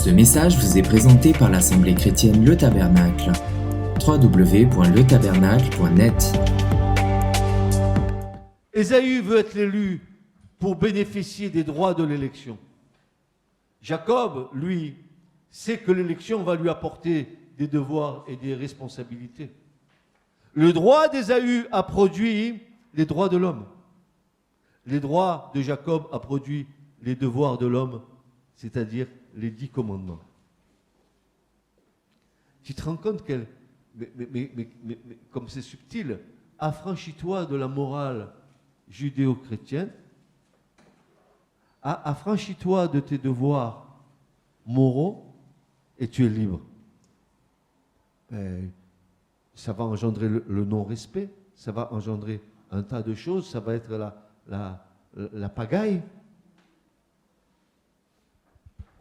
Ce message vous est présenté par l'Assemblée chrétienne Le Tabernacle. www.letabernacle.net. Ésaü veut être l'élu pour bénéficier des droits de l'élection. Jacob, lui, sait que l'élection va lui apporter des devoirs et des responsabilités. Le droit d'Ésaü a produit les droits de l'homme. Les droits de Jacob a produit les devoirs de l'homme, c'est-à-dire les 10 commandements. Tu te rends compte comme c'est subtil, affranchis-toi de la morale judéo-chrétienne, affranchis-toi de tes devoirs moraux et tu es libre. Ça va engendrer le non-respect, ça va engendrer un tas de choses, ça va être la pagaille.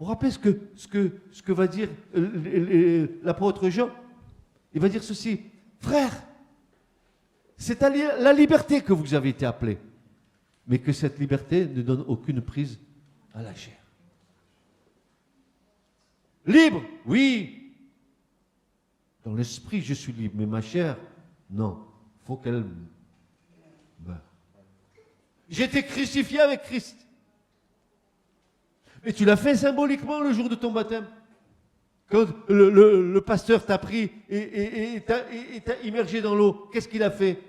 On rappelle ce que va dire l'apôtre Jean. Il va dire ceci: frère, c'est à la liberté que vous avez été appelés, mais que cette liberté ne donne aucune prise à la chair. Libre, oui. Dans l'esprit, je suis libre, mais ma chair, non. Il faut qu'elle meure. J'ai été crucifié avec Christ. Mais tu l'as fait symboliquement le jour de ton baptême. Quand le pasteur t'a pris et t'a immergé dans l'eau, qu'est-ce qu'il a fait?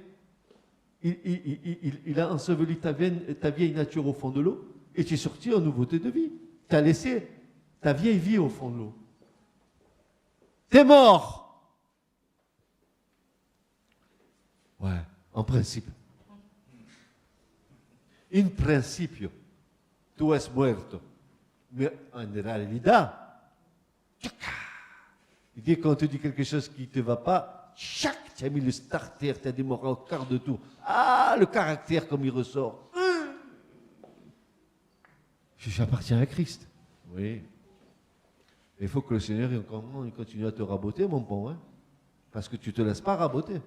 Il a enseveli ta vieille nature au fond de l'eau et tu es sorti en nouveauté de vie. Tu as laissé ta vieille vie au fond de l'eau. T'es mort. Ouais, en principe. In principio, tu es muerto. Mais en réalité, il dit quand tu dis quelque chose qui ne te va pas, tu as mis le starter, tu as démarré au quart de tour. Ah, le caractère comme il ressort. J'appartiens à Christ. Oui. Il faut que le Seigneur il continue à te raboter, mon pauvre. Hein, parce que tu ne te laisses pas raboter.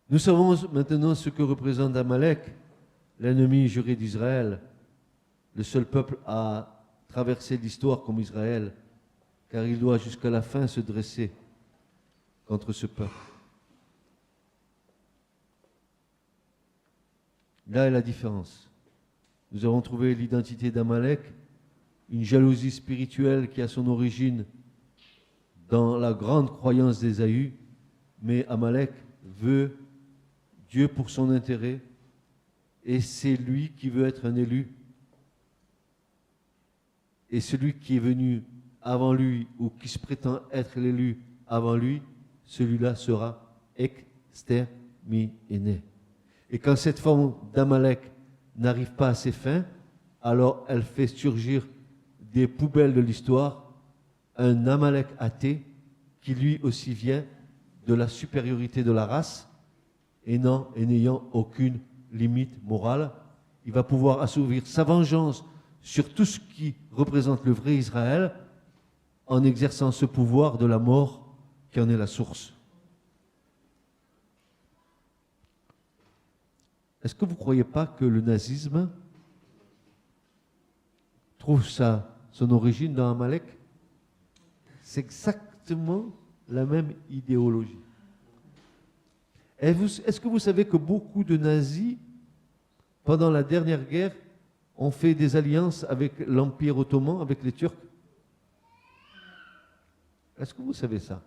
Nous savons maintenant ce que représente Amalek, l'ennemi juré d'Israël, le seul peuple à traverser l'histoire comme Israël, car il doit jusqu'à la fin se dresser contre ce peuple. Là est la différence. Nous avons trouvé l'identité d'Amalek, une jalousie spirituelle qui a son origine dans la grande croyance d'Ésaü, mais Amalek veut Dieu pour son intérêt, et c'est lui qui veut être un élu. Et celui qui est venu avant lui, ou qui se prétend être l'élu avant lui, celui-là sera exterminé. Et quand cette forme d'Amalek n'arrive pas à ses fins, alors elle fait surgir des poubelles de l'histoire, un Amalek athée qui lui aussi vient de la supériorité de la race, et n'ayant aucune limite morale. Il va pouvoir assouvir sa vengeance sur tout ce qui représente le vrai Israël en exerçant ce pouvoir de la mort qui en est la source. Est-ce que vous ne croyez pas que le nazisme trouve son origine dans Amalek? C'est exactement la même idéologie. Est-ce que vous savez que beaucoup de nazis, pendant la dernière guerre, ont fait des alliances avec l'Empire ottoman, avec les Turcs? Est-ce que vous savez ça?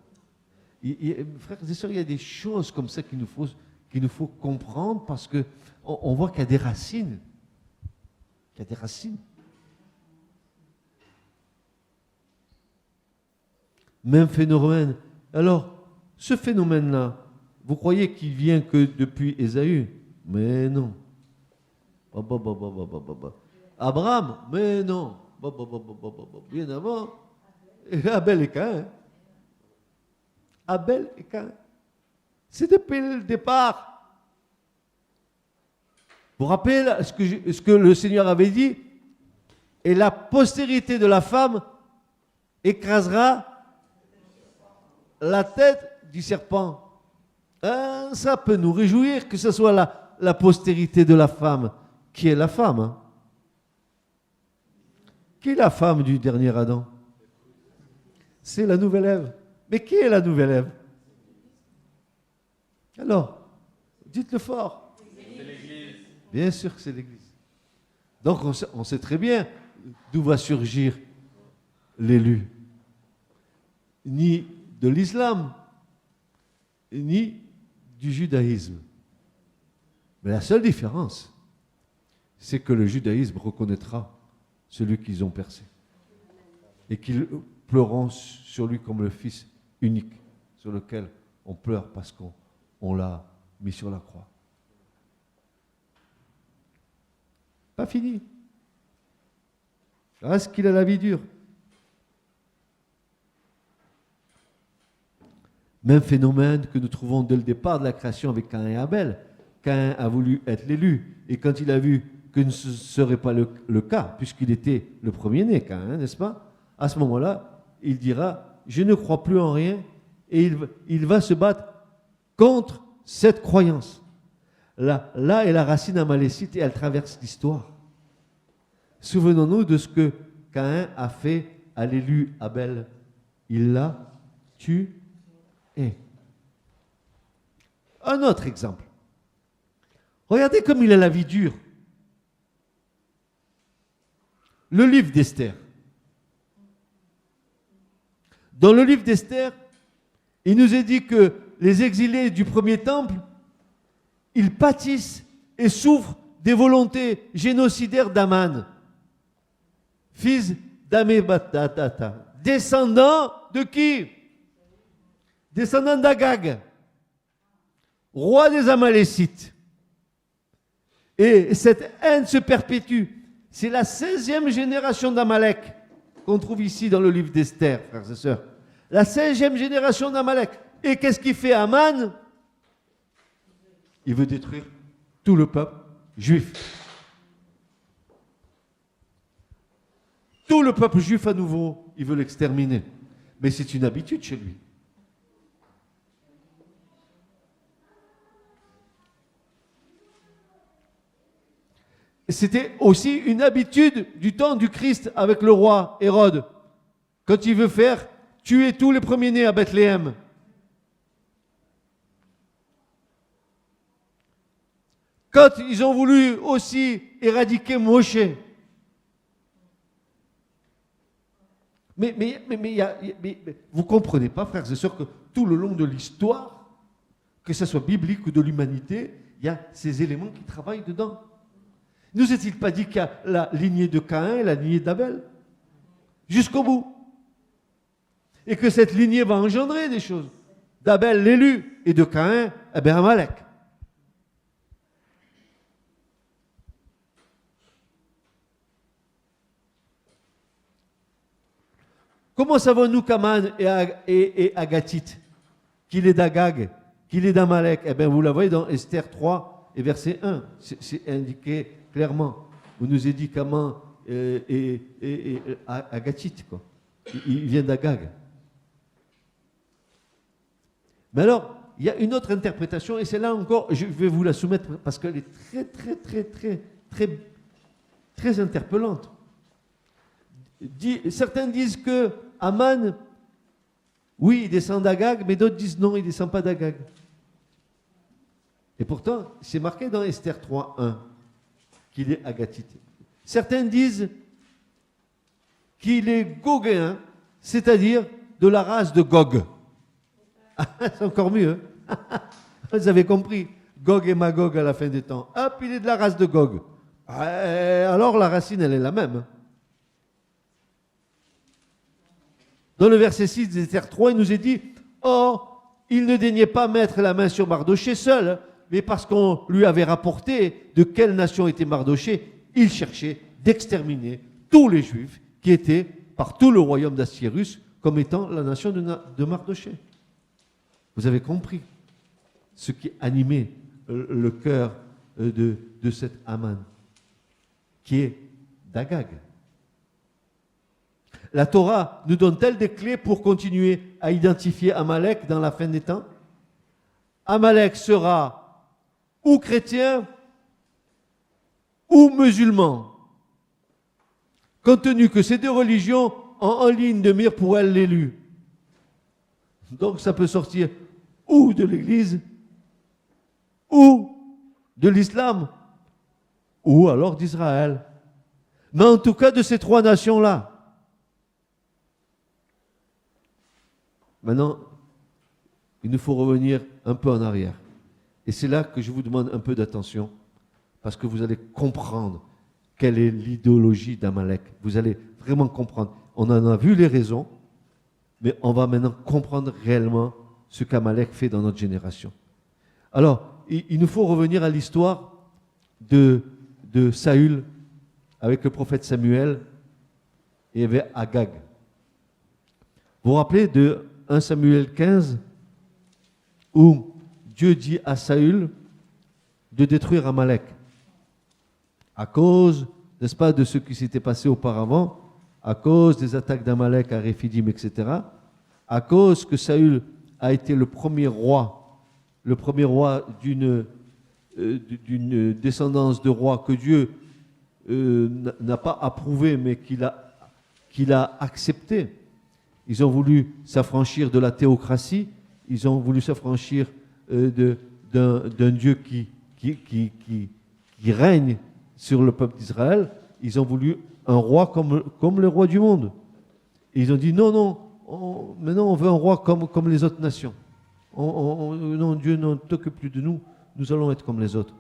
Frères et sœurs, il y a des choses comme ça qu'il nous faut comprendre parce qu'on voit qu'il y a des racines. Il y a des racines. Même phénomène. Alors, ce phénomène-là, vous croyez qu'il vient que depuis Ésaü? Mais non. Abraham? Mais non. Bien avant. Abel et Caïn. Abel et Caïn. C'est depuis le départ. Vous vous rappelez ce que le Seigneur avait dit? Et la postérité de la femme écrasera la tête du serpent. Ça peut nous réjouir que ce soit la postérité de la femme. Qui est la femme, hein? Qui est la femme du dernier Adam? C'est la nouvelle Ève. Mais qui est la nouvelle Ève? Alors, dites-le fort. C'est l'Église. Bien sûr que c'est l'Église. Donc on sait très bien d'où va surgir l'élu. Ni de l'islam, ni du judaïsme. Mais la seule différence, c'est que le judaïsme reconnaîtra celui qu'ils ont percé. Et qu'ils pleureront sur lui comme le Fils unique, sur lequel on pleure parce qu'on l'a mis sur la croix. Pas fini. Reste qu'il a la vie dure. Même phénomène que nous trouvons dès le départ de la création avec Caïn et Abel. Caïn a voulu être l'élu. Et quand il a vu que ce ne serait pas le cas, puisqu'il était le premier-né, Caïn, n'est-ce pas? À ce moment-là, il dira, je ne crois plus en rien, et il va se battre contre cette croyance. Là est la racine amalécite et elle traverse l'histoire. Souvenons-nous de ce que Caïn a fait à l'élu Abel. Il l'a tué. Un autre exemple. Regardez comme il a la vie dure. Le livre d'Esther. Dans le livre d'Esther, il nous est dit que les exilés du premier temple, ils pâtissent et souffrent des volontés génocidaires d'Aman, fils d'Amébatata, descendant de qui? Descendant d'Agag, roi des Amalécites. Et cette haine se perpétue. C'est la 16e génération d'Amalek qu'on trouve ici dans le livre d'Esther, frères et sœurs. La 16e génération d'Amalek. Et qu'est-ce qu'il fait Aman? Il veut détruire tout le peuple juif. Tout le peuple juif à nouveau, il veut l'exterminer. Mais c'est une habitude chez lui. C'était aussi une habitude du temps du Christ avec le roi Hérode, quand il veut faire tuer tous les premiers-nés à Bethléem. Quand ils ont voulu aussi éradiquer Moshe. Mais vous ne comprenez pas, frères et sœurs, que tout le long de l'histoire, que ce soit biblique ou de l'humanité, il y a ces éléments qui travaillent dedans. Ne nous est-il pas dit qu'il y a la lignée de Caïn et la lignée d'Abel? Jusqu'au bout. Et que cette lignée va engendrer des choses. D'Abel l'élu et de Caïn, Amalek. Comment savons-nous qu'Aman est Agathite? Qu'il est d'Agag? Qu'il est d'Amalek? Eh bien, vous la voyez dans Esther 3 et verset 1. C'est indiqué clairement. On nous a dit qu'Aman est Agathite, quoi. Il vient d'Agag. Mais alors, il y a une autre interprétation, et celle-là encore, je vais vous la soumettre parce qu'elle est très interpellante. Certains disent que Aman, oui, il descend d'Agag, mais d'autres disent non, il ne descend pas d'Agag. Et pourtant, c'est marqué dans Esther 3.1 qu'il est agathite. Certains disent qu'il est gogéen, c'est-à-dire de la race de Gog. C'est encore mieux. Hein. Vous avez compris. Gog et Magog à la fin des temps. Hop, il est de la race de Gog. Alors la racine, elle est la même. Dans le verset 6 d'Esther 3, il nous est dit, « Or, il ne daignait pas mettre la main sur Mardoché seul, mais parce qu'on lui avait rapporté de quelle nation était Mardoché, il cherchait d'exterminer tous les Juifs qui étaient par tout le royaume d'Assyrus comme étant la nation de Mardoché. » Vous avez compris ce qui animait le cœur de cet Aman, qui est d'Agag. La Torah nous donne-t-elle des clés pour continuer à identifier Amalek dans la fin des temps? Amalek sera ou chrétien ou musulman, compte tenu que ces deux religions ont en ligne de mire pour elle l'élu. Donc ça peut sortir ou de l'Église, ou de l'islam, ou alors d'Israël. Mais en tout cas de ces trois nations-là. Maintenant, il nous faut revenir un peu en arrière. Et c'est là que je vous demande un peu d'attention, parce que vous allez comprendre quelle est l'idéologie d'Amalek. Vous allez vraiment comprendre. On en a vu les raisons, mais on va maintenant comprendre réellement ce qu'Amalek fait dans notre génération. Alors, il nous faut revenir à l'histoire de Saül avec le prophète Samuel et avec Agag. Vous vous rappelez de 1 Samuel 15 où Dieu dit à Saül de détruire Amalek à cause, n'est-ce pas, de ce qui s'était passé auparavant, à cause des attaques d'Amalek à Réphidim, etc., à cause que Saül a été le premier roi d'une descendance de rois que Dieu n'a pas approuvé, mais qu'il a accepté. Ils ont voulu s'affranchir de la théocratie, ils ont voulu s'affranchir d'un Dieu qui règne sur le peuple d'Israël. Ils ont voulu un roi comme les rois du monde. Et ils ont dit non, maintenant on veut un roi comme les autres nations. Non, Dieu ne t'occupe plus de nous, nous allons être comme les autres.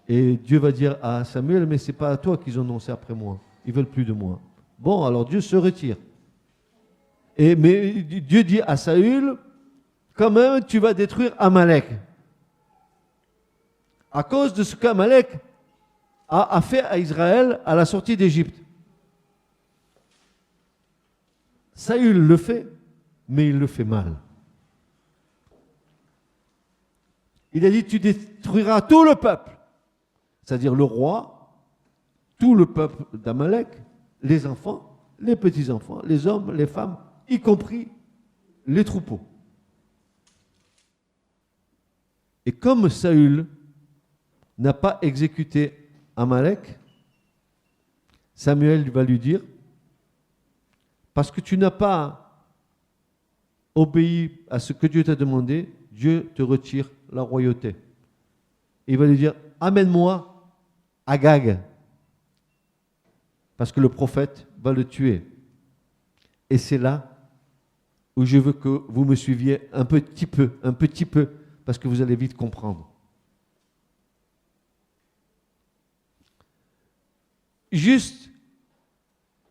Et Dieu va dire à Samuel, mais ce n'est pas à toi qu'ils ont annoncé après moi. Ils ne veulent plus de moi. Bon, alors Dieu se retire. Mais Dieu dit à Saül, quand même, tu vas détruire Amalek. À cause de ce qu'Amalek a fait à Israël à la sortie d'Égypte. Saül le fait, mais il le fait mal. Il a dit, tu détruiras tout le peuple, c'est-à-dire le roi, tout le peuple d'Amalek, les enfants, les petits-enfants, les hommes, les femmes, y compris les troupeaux. Et comme Saül n'a pas exécuté Amalek, Samuel va lui dire, parce que tu n'as pas obéi à ce que Dieu t'a demandé, Dieu te retire la royauté. Et il va lui dire, amène-moi Agag, parce que le prophète va le tuer. Et c'est là où je veux que vous me suiviez un petit peu, parce que vous allez vite comprendre. Juste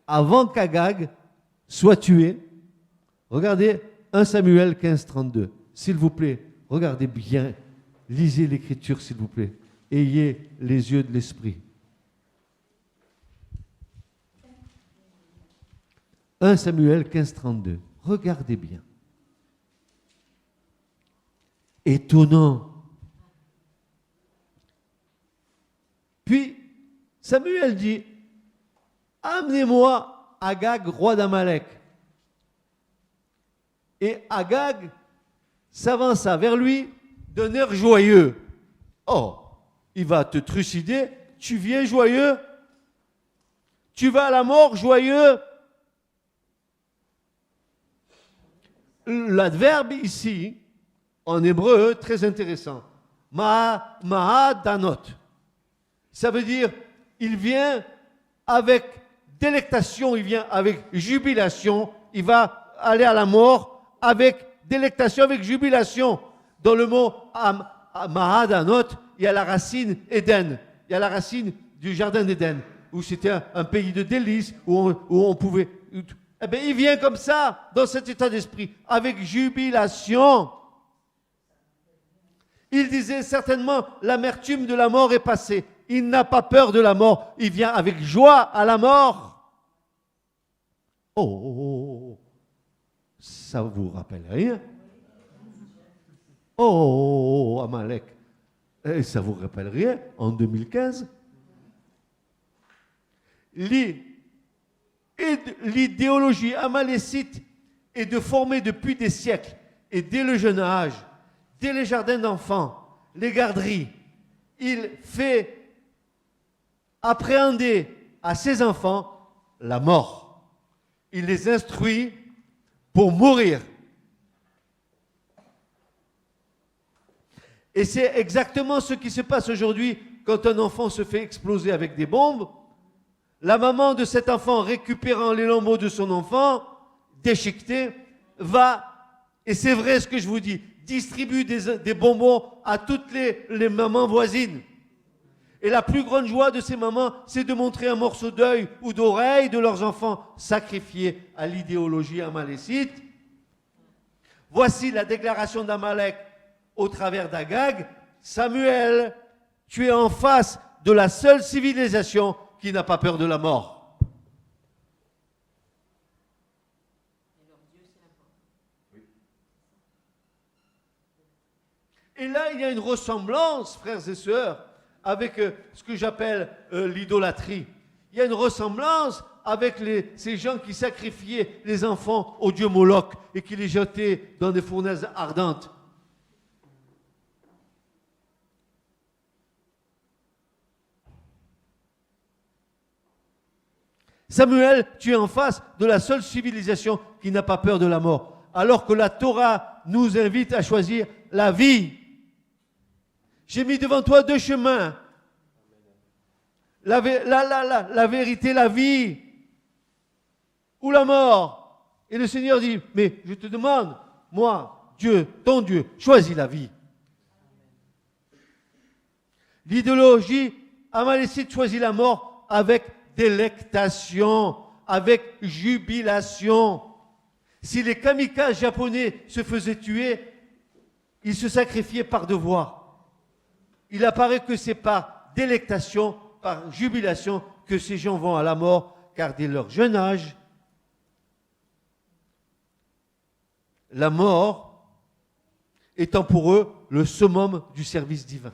avant qu'Agag soit tué, regardez 1 Samuel 15, 32. S'il vous plaît, regardez bien, lisez l'Écriture, s'il vous plaît. Ayez les yeux de l'Esprit. 1 Samuel 15, 32. Regardez bien. Étonnant. Puis, Samuel dit, amenez-moi Agag, roi d'Amalek. Et Agag s'avança vers lui d'un air joyeux. Oh, il va te trucider, tu viens joyeux? Tu vas à la mort joyeux? L'adverbe ici, en hébreu, très intéressant. Mahadanot. Ça veut dire, il vient avec délectation, il vient avec jubilation, il va aller à la mort avec délectation, avec jubilation. Dans le mot Mahadanot, il y a la racine Éden, il y a la racine du jardin d'Éden, où c'était un pays de délices, où on pouvait... Eh bien, il vient comme ça, dans cet état d'esprit, avec jubilation. Il disait certainement, l'amertume de la mort est passée. Il n'a pas peur de la mort. Il vient avec joie à la mort. Oh, ça vous rappelle rien? Oh, Amalek. Et ça vous rappelle rien? En 2015? Lis Et l'idéologie amalécite est de former depuis des siècles, et dès le jeune âge, dès les jardins d'enfants, les garderies, il fait appréhender à ses enfants la mort. Il les instruit pour mourir. Et c'est exactement ce qui se passe aujourd'hui quand un enfant se fait exploser avec des bombes. La maman de cet enfant, récupérant les lambeaux de son enfant, déchiqueté, va, et c'est vrai ce que je vous dis, distribue des bonbons à toutes les mamans voisines. Et la plus grande joie de ces mamans, c'est de montrer un morceau d'œil ou d'oreille de leurs enfants sacrifiés à l'idéologie amalécite. Voici la déclaration d'Amalek au travers d'Agag. Samuel, tu es en face de la seule civilisation qui n'a pas peur de la mort. Et là, il y a une ressemblance, frères et sœurs, avec ce que j'appelle l'idolâtrie. Il y a une ressemblance avec ces gens qui sacrifiaient les enfants au dieu Moloch et qui les jetaient dans des fournaises ardentes. Samuel, tu es en face de la seule civilisation qui n'a pas peur de la mort, alors que la Torah nous invite à choisir la vie. J'ai mis devant toi deux chemins. La vérité, la vie, ou la mort. Et le Seigneur dit, mais je te demande, moi, Dieu, ton Dieu, choisis la vie. L'idéologie amalécite choisit la mort avec délectation, avec jubilation. Si les kamikazes japonais se faisaient tuer, ils se sacrifiaient par devoir. Il apparaît que c'est par délectation, par jubilation, que ces gens vont à la mort, car dès leur jeune âge, la mort étant pour eux le summum du service divin.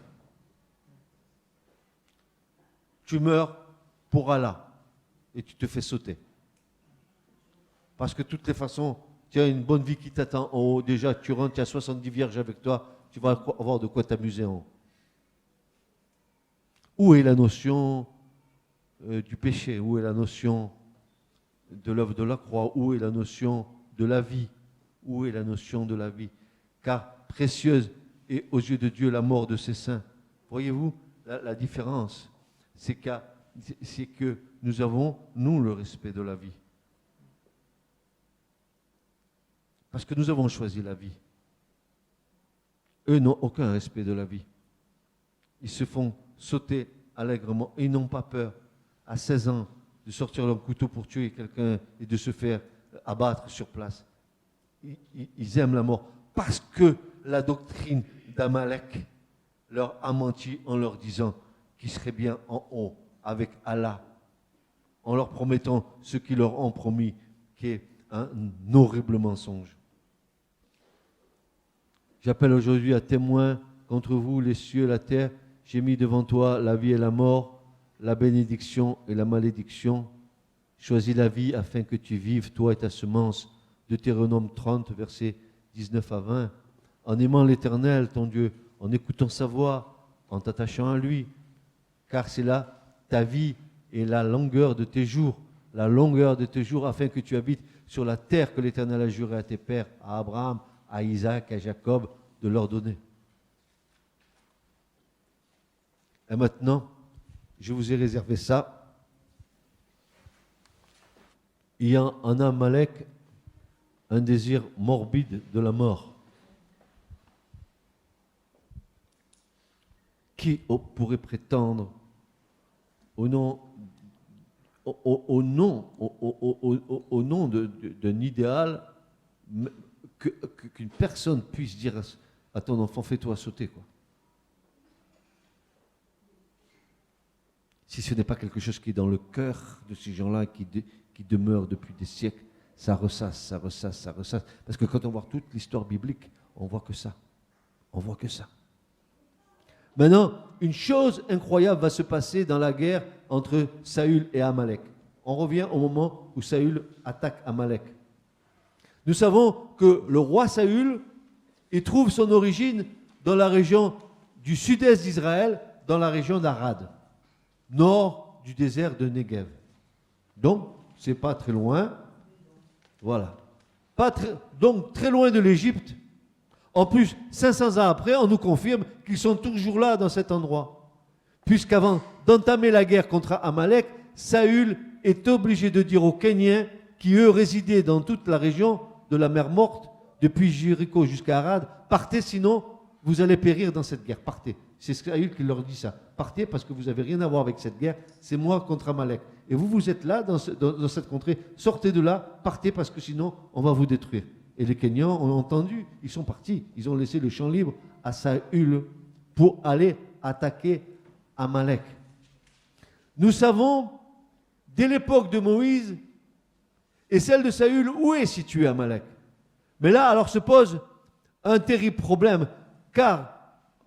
Tu meurs pour Allah et tu te fais sauter. Parce que de toutes les façons, tu as une bonne vie qui t'attend en haut. Déjà, tu rentres, tu as 70 vierges avec toi, tu vas avoir de quoi t'amuser en haut. Où est la notion du péché? Où est la notion de l'œuvre de la croix? Où est la notion de la vie? Où est la notion de la vie? Car précieuse est aux yeux de Dieu la mort de ses saints. Voyez-vous la différence? C'est que nous avons, nous, le respect de la vie. Parce que nous avons choisi la vie. Eux n'ont aucun respect de la vie. Ils se font sauter allègrement et ils n'ont pas peur, à 16 ans, de sortir leur couteau pour tuer quelqu'un et de se faire abattre sur place. Ils aiment la mort parce que la doctrine d'Amalek leur a menti en leur disant qu'ils seraient bien en haut avec Allah, en leur promettant ce qu'ils leur ont promis, qui est un horrible mensonge. J'appelle aujourd'hui à témoin contre vous les cieux et la terre. J'ai mis devant toi la vie et la mort, la bénédiction et la malédiction. Choisis la vie afin que tu vives, toi et ta semence. Deutéronome 30, versets 19 à 20. En aimant l'Éternel, ton Dieu, en écoutant sa voix, en t'attachant à lui, car c'est là ta vie et la longueur de tes jours, afin que tu habites sur la terre que l'Éternel a juré à tes pères, à Abraham, à Isaac, à Jacob, de leur donner. Et maintenant, je vous ai réservé ça. Il y a en Amalek un désir morbide de la mort. Qui pourrait prétendre au nom d'un idéal qu'une personne puisse dire à ton enfant, fais-toi sauter, quoi. Si ce n'est pas quelque chose qui est dans le cœur de ces gens-là, qui demeure depuis des siècles, ça ressasse. Parce que quand on voit toute l'histoire biblique, on voit que ça. Maintenant, une chose incroyable va se passer dans la guerre entre Saül et Amalek. on revient au moment où Saül attaque Amalek. Nous savons que le roi Saül, il trouve son origine dans la région du sud-est d'Israël, dans la région d'Arad, nord du désert de Negev. Donc, c'est pas très loin. Voilà. Donc, très loin de l'Égypte. En plus, 500 ans après, on nous confirme qu'ils sont toujours là dans cet endroit. Puisqu'avant d'entamer la guerre contre Amalek, Saül est obligé de dire aux Kéniens, qui eux résidaient dans toute la région de la mer Morte, depuis Jéricho jusqu'à Arad, partez sinon vous allez périr dans cette guerre. Partez. C'est Saül qui leur dit ça. Partez parce que vous n'avez rien à voir avec cette guerre. C'est moi contre Amalek. Et vous êtes là dans cette contrée. Sortez de là. Partez parce que sinon on va vous détruire. Et les Kenyans ont entendu. Ils sont partis. Ils ont laissé le champ libre à Saül pour aller attaquer Amalek. Nous savons, dès l'époque de Moïse et celle de Saül, où est situé Amalek. Mais là, alors se pose un terrible problème. Car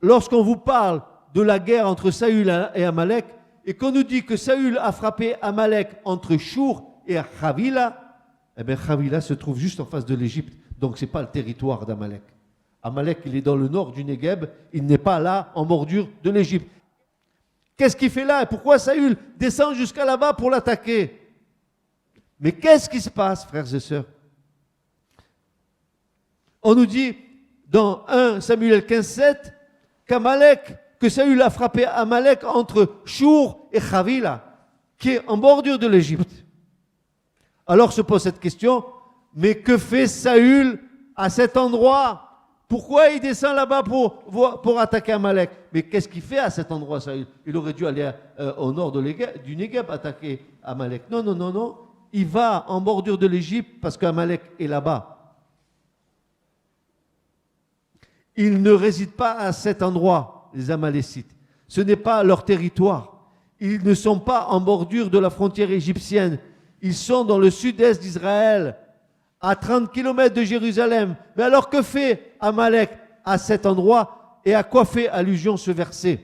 lorsqu'on vous parle de la guerre entre Saül et Amalek, et qu'on nous dit que Saül a frappé Amalek entre Chour et Chavila, eh bien Chavila se trouve juste en face de l'Égypte. Donc ce n'est pas le territoire d'Amalek. Amalek, il est dans le nord du Negev, il n'est pas là en bordure de l'Égypte. Qu'est-ce qu'il fait là et pourquoi Saül descend jusqu'à là-bas pour l'attaquer? Mais qu'est-ce qui se passe, frères et sœurs? On nous dit dans 1 Samuel 15,7 que Saül a frappé Amalek entre Chour et Chavila, qui est en bordure de l'Égypte. Alors se pose cette question, mais que fait Saül à cet endroit? Pourquoi il descend là-bas pour attaquer Amalek? Mais qu'est-ce qu'il fait à cet endroit, Saül? Il aurait dû aller au nord du Negev attaquer Amalek. Non, non, non, non. Il va en bordure de l'Égypte parce qu'Amalek est là-bas. Ils ne résident pas à cet endroit, les Amalécites. Ce n'est pas leur territoire. Ils ne sont pas en bordure de la frontière égyptienne. Ils sont dans le sud-est d'Israël, à 30 km de Jérusalem. Mais alors que fait Amalek à cet endroit et à quoi fait allusion ce verset?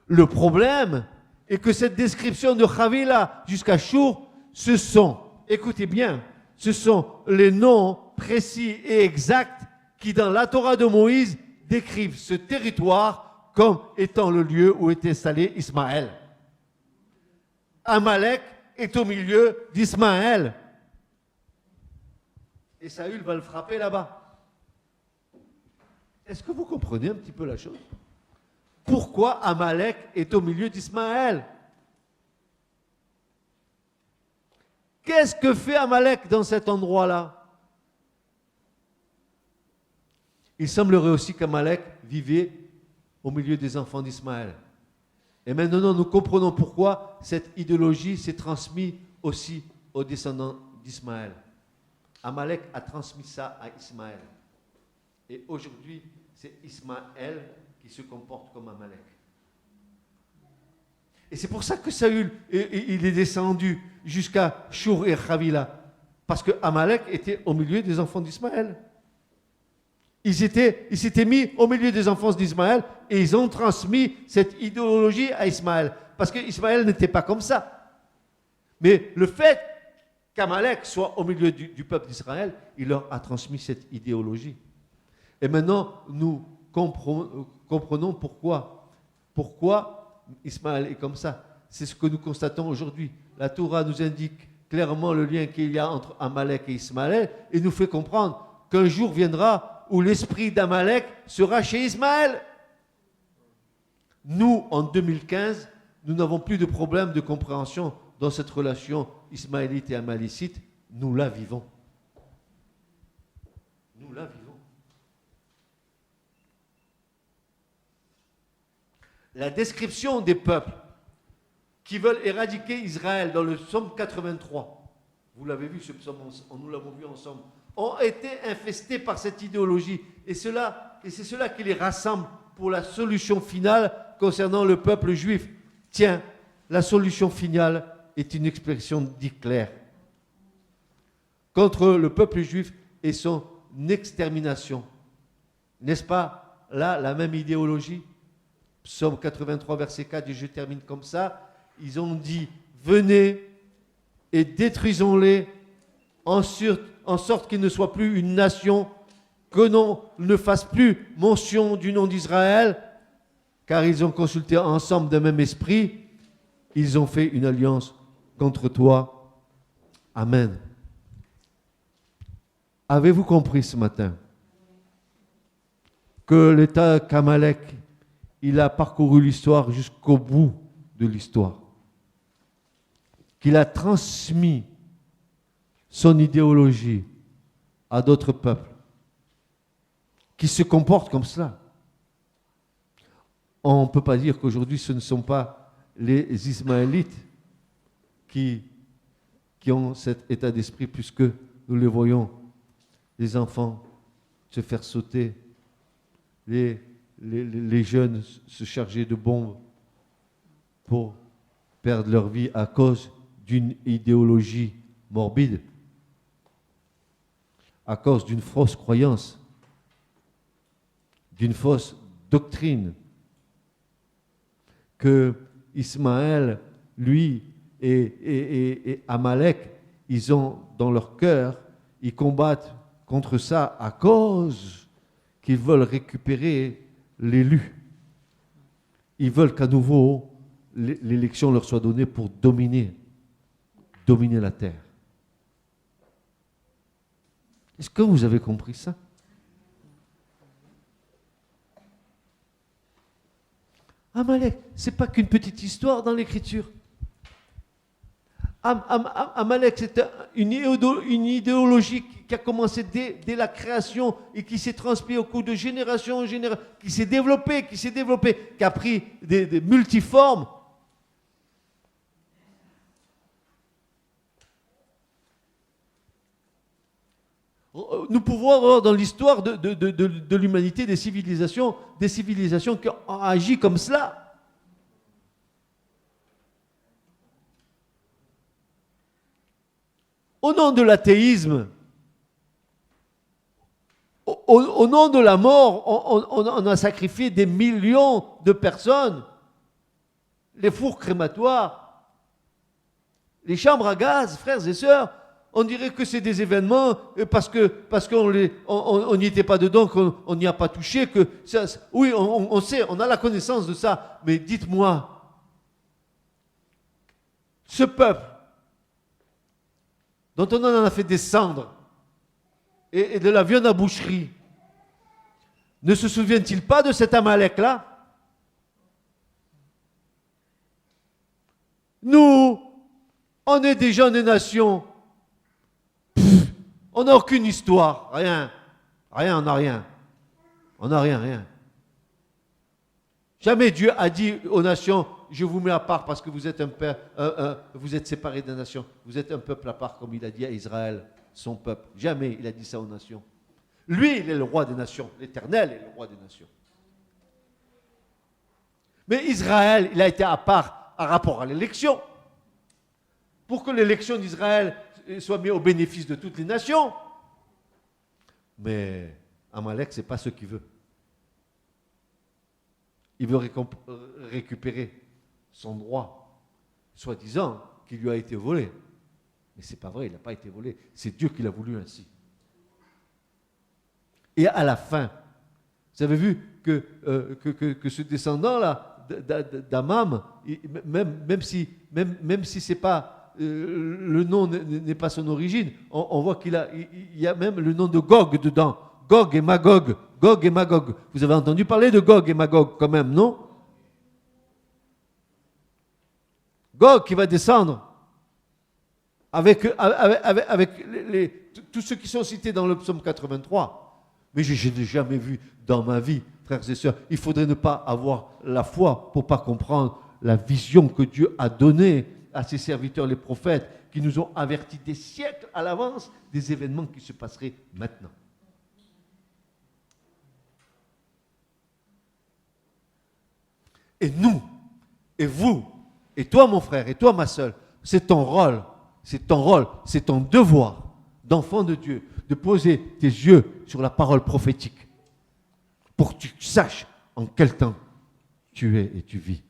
Le problème est que cette description de Chavila jusqu'à Chour, ce sont, écoutez bien, ce sont les noms précis et exacts qui, dans la Torah de Moïse, décrivent ce territoire comme étant le lieu où est installé Ismaël. Amalek est au milieu d'Ismaël. Et Saül va le frapper là-bas. Est-ce que vous comprenez un petit peu la chose? Pourquoi Amalek est au milieu d'Ismaël? Qu'est-ce que fait Amalek dans cet endroit-là? Il semblerait aussi qu'Amalek vivait au milieu des enfants d'Ismaël. Et maintenant, nous comprenons pourquoi cette idéologie s'est transmise aussi aux descendants d'Ismaël. Amalek a transmis ça à Ismaël. Et aujourd'hui, c'est Ismaël qui se comporte comme Amalek. Et c'est pour ça que Saül, il est descendu jusqu'à Chour et Chavila. Parce que Amalek était au milieu des enfants d'Ismaël. Ils s'étaient mis au milieu des enfants d'Ismaël et ils ont transmis cette idéologie à Ismaël. Parce qu'Ismaël n'était pas comme ça. Mais le fait qu'Amalek soit au milieu du peuple d'Israël, il leur a transmis cette idéologie. Et maintenant, nous comprenons pourquoi Ismaël est comme ça. C'est ce que nous constatons aujourd'hui. La Torah nous indique clairement le lien qu'il y a entre Amalek et Ismaël et nous fait comprendre qu'un jour viendra où l'esprit d'Amalek sera chez Ismaël. Nous, en 2015, nous n'avons plus de problème de compréhension dans cette relation ismaélite et amalécite. Nous la vivons. Nous la vivons. La description des peuples qui veulent éradiquer Israël dans le psaume 83, vous l'avez vu ce psaume, nous l'avons vu ensemble, ont été infestés par cette idéologie. Et c'est cela qui les rassemble pour la solution finale concernant le peuple juif. Tiens, la solution finale est une expression d'Hitler contre le peuple juif et son extermination. N'est-ce pas là la même idéologie? Psaume 83, verset 4, et je termine comme ça. Ils ont dit, venez, et détruisons-les en sorte qu'ils ne soient plus une nation, que l'on ne fasse plus mention du nom d'Israël, car ils ont consulté ensemble d'un même esprit, ils ont fait une alliance contre toi. Amen. Avez-vous compris ce matin que l'État qu'Amalek, il a parcouru l'histoire jusqu'au bout de l'histoire, qu'il a transmis son idéologie à d'autres peuples qui se comportent comme cela. On ne peut pas dire qu'aujourd'hui ce ne sont pas les Ismaélites qui ont cet état d'esprit, puisque nous les voyons, les enfants se faire sauter, les jeunes se charger de bombes pour perdre leur vie à cause d'une idéologie morbide, à cause d'une fausse croyance, d'une fausse doctrine, que Ismaël, lui, et Amalek, ils ont dans leur cœur, ils combattent contre ça à cause qu'ils veulent récupérer l'élu. Ils veulent qu'à nouveau l'élection leur soit donnée pour dominer la terre. Est-ce que vous avez compris ça? Amalek, ce n'est pas qu'une petite histoire dans l'Écriture. Amalek, c'est une idéologie qui a commencé dès la création et qui s'est transmise au cours de génération en génération, qui s'est développée, qui a pris des multiformes. Nous pouvons avoir dans l'histoire de l'humanité des civilisations qui ont agi comme cela. Au nom de l'athéisme, au nom de la mort, on a sacrifié des millions de personnes. Les fours crématoires, les chambres à gaz, frères et sœurs, on dirait que c'est des événements parce qu'on n'y était pas dedans, qu'on n'y a pas touché. Oui, on sait, on a la connaissance de ça. Mais dites-moi, ce peuple dont on en a fait descendre et de la viande à boucherie, ne se souvient-il pas de cet Amalek-là? Nous, on est des gens des nations. On n'a aucune histoire, rien, on n'a rien. On n'a rien. Jamais Dieu a dit aux nations, je vous mets à part parce que vous êtes vous êtes séparés des nations, vous êtes un peuple à part, comme il a dit à Israël, son peuple. Jamais il a dit ça aux nations. Lui, il est le roi des nations, l'Éternel est le roi des nations. Mais Israël, il a été à part par rapport à l'élection. Pour que l'élection d'Israël soit mise au bénéfice de toutes les nations. Mais Amalek, ce n'est pas ce qu'il veut. Il veut récupérer son droit, soi-disant, qui lui a été volé. Mais ce n'est pas vrai, il n'a pas été volé. C'est Dieu qui l'a voulu ainsi. Et à la fin, vous avez vu que ce descendant-là, d'Amam, même si c'est pas, le nom n'est pas son origine, on voit qu'il y a même le nom de Gog dedans. Gog et Magog. Gog et Magog. Vous avez entendu parler de Gog et Magog quand même, non? Gog qui va descendre avec tous ceux qui sont cités dans le psaume 83. Mais je n'ai jamais vu dans ma vie, frères et sœurs. Il faudrait ne pas avoir la foi pour ne pas comprendre la vision que Dieu a donnée à ses serviteurs, les prophètes, qui nous ont avertis des siècles à l'avance des événements qui se passeraient maintenant. Et nous, et vous, et toi mon frère, et toi ma sœur, c'est ton rôle, c'est ton devoir d'enfant de Dieu, de poser tes yeux sur la parole prophétique pour que tu saches en quel temps tu es et tu vis.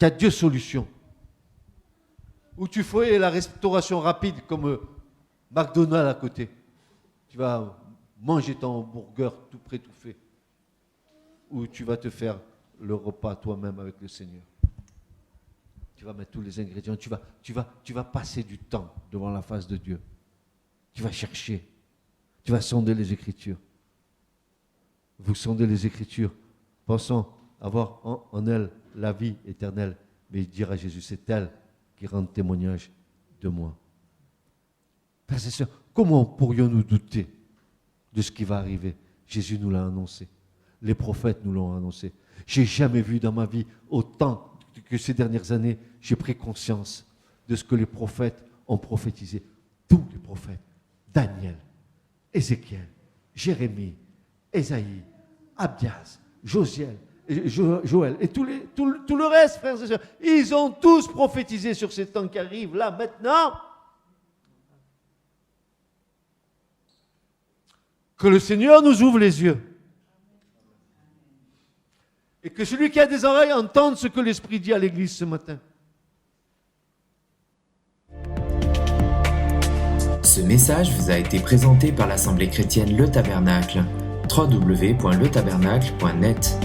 Tu as deux solutions. Ou tu fais la restauration rapide comme McDonald's à côté. Tu vas manger ton hamburger tout prêt, tout fait. Ou tu vas te faire le repas toi-même avec le Seigneur. Tu vas mettre tous les ingrédients. Tu vas passer du temps devant la face de Dieu. Tu vas chercher. Tu vas sonder les Écritures. Vous sondez les Écritures, pensant avoir en elle la vie éternelle. Mais dire à Jésus, c'est elle qui rend témoignage de moi. Frères et sœurs, comment pourrions-nous douter de ce qui va arriver? Jésus nous l'a annoncé. Les prophètes nous l'ont annoncé. J'ai jamais vu dans ma vie autant que ces dernières années, j'ai pris conscience de ce que les prophètes ont prophétisé. Tous les prophètes. Daniel, Ézéchiel, Jérémie, Ésaïe, Abdias, Joël et tout le reste, frères et sœurs. Ils ont tous prophétisé sur ces temps qui arrivent là maintenant. Que le Seigneur nous ouvre les yeux. Et que celui qui a des oreilles entende ce que l'Esprit dit à l'Église ce matin. Ce message vous a été présenté par l'Assemblée chrétienne Le Tabernacle. www.letabernacle.net